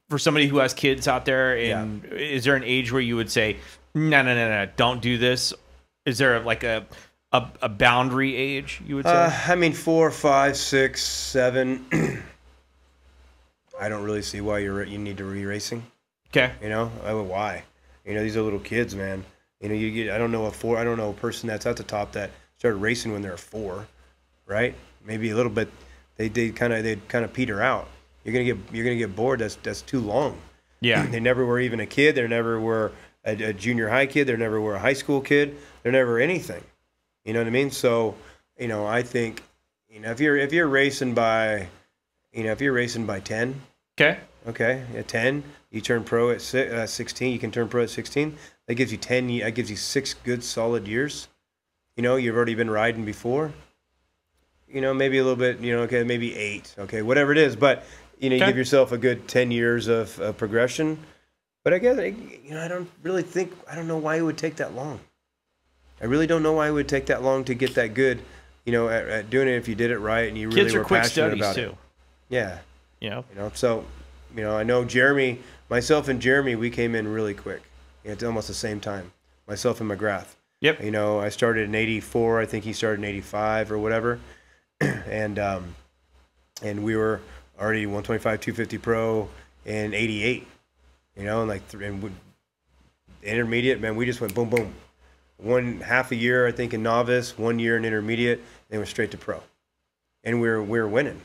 for somebody who has kids out there, and is there an age where you would say, no, don't do this? Is there like a boundary age you would say? 4, 5, 6, 7. I don't really see why you need to be racing. Okay. Why? These are little kids, man. I don't know a person that's at the top that started racing when they're 4, right? Maybe a little bit. They kind of peter out. You're gonna get bored. That's too long. Yeah. They never were even a kid. They never were a junior high kid. They never were a high school kid. They're never anything. You know what I mean? So, I think, if you're racing by, if you're racing by 10. Okay. At 10, you turn pro at 16. You can turn pro at 16. That gives you 10. That gives you 6 good solid years. You've already been riding before. Maybe a little bit. Okay, maybe 8. Okay, whatever it is. But you give yourself a good 10 years of progression. But I guess I don't know why it would take that long. I really don't know why it would take that long to get that good. At doing it if you did it right and you really kids were are quick passionate studies about too. it. Yeah. So, I know myself and Jeremy, we came in really quick. It's almost the same time. Myself and McGrath. Yep. I started in 84. I think he started in 85 or whatever. And we were already 125, 250 pro in 88. Intermediate, man, we just went boom, boom. 1.5 a year, I think, in novice, 1 year in intermediate, then we're straight to pro. And we're winning,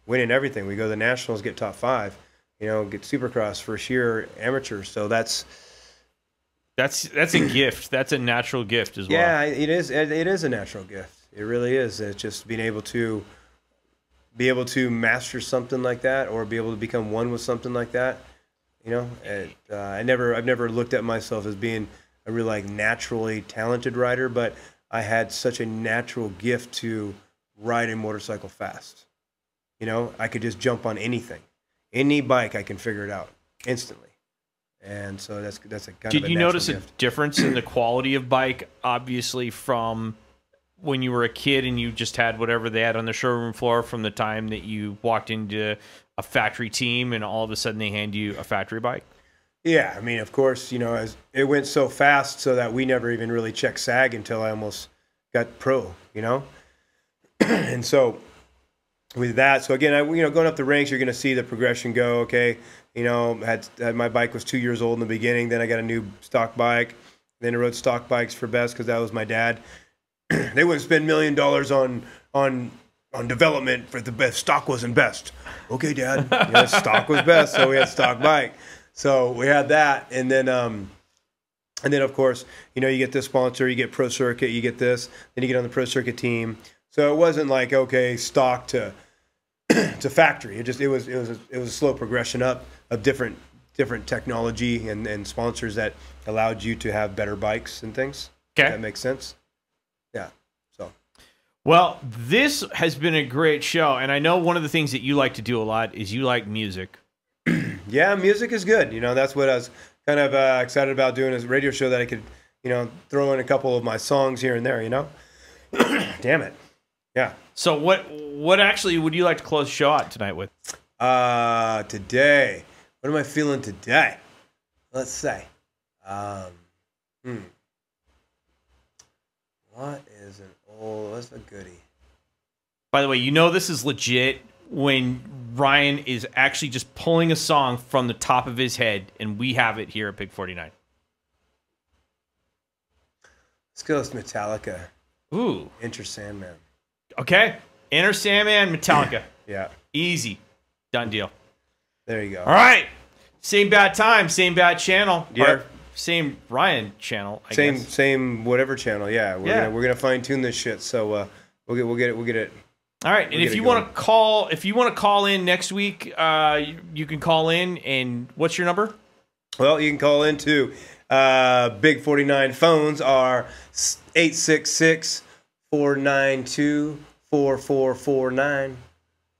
winning everything. We go to the nationals, get top 5, get Supercross first year amateur. So that's a gift. That's a natural gift as well. Yeah, it is. It is a natural gift. It really is. It's just being able to master something like that, or be able to become one with something like that. I've never looked at myself as being a real naturally talented rider, but I had such a natural gift to ride a motorcycle fast. I could just jump on anything, any bike. I can figure it out instantly. And so that's a kind of a Did you notice gift. a difference in the quality of bike, obviously, from when you were a kid and you just had whatever they had on the showroom floor, from the time that you walked into a factory team and all of a sudden they hand you a factory bike? Yeah, of course, as it went so fast, so that we never even really checked SAG until I almost got pro, And so with that, so again, going up the ranks, you're going to see the progression go. Okay, had my bike was 2 years old in the beginning. Then I got a new stock bike. Then I rode stock bikes for best because that was my dad. They wouldn't spend $1 million on development for the best. Stock wasn't best. Okay, Dad. Stock was best, so we had stock bike. So we had that, and then of course, you get this sponsor, you get Pro Circuit, you get this, then you get on the Pro Circuit team. So it wasn't like, okay, stock to factory. It was a slow progression up of different technology and sponsors that allowed you to have better bikes and things. Okay, that makes sense. Yeah. So. Well, this has been a great show, and I know one of the things that you like to do a lot is you like music. Yeah, music is good. That's what I was kind of excited about doing, is a radio show that I could, throw in a couple of my songs here and there, Damn it. Yeah. So what actually would you like to close the show out tonight with? Today. What am I feeling today? Let's say. What's a goodie? By the way, this is legit when Ryan is actually just pulling a song from the top of his head, and we have it here at Big 49. Let's go with Metallica. Ooh. Enter Sandman. Okay. Enter Sandman, Metallica. Yeah. Easy. Done deal. There you go. All right. Same bad time, same bad channel. Yep. Or same Ryan channel, I guess. Same whatever channel. Yeah. We're gonna fine tune this shit. So we'll get it. All right, and if you want to call in next week, you can call in. And what's your number? Well, you can call in to Big 49 phones are 866-492-4444. 4449.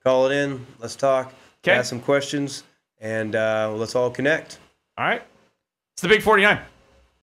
Call it in. Let's talk. Okay. Ask some questions, and let's all connect. All right. It's the Big 49.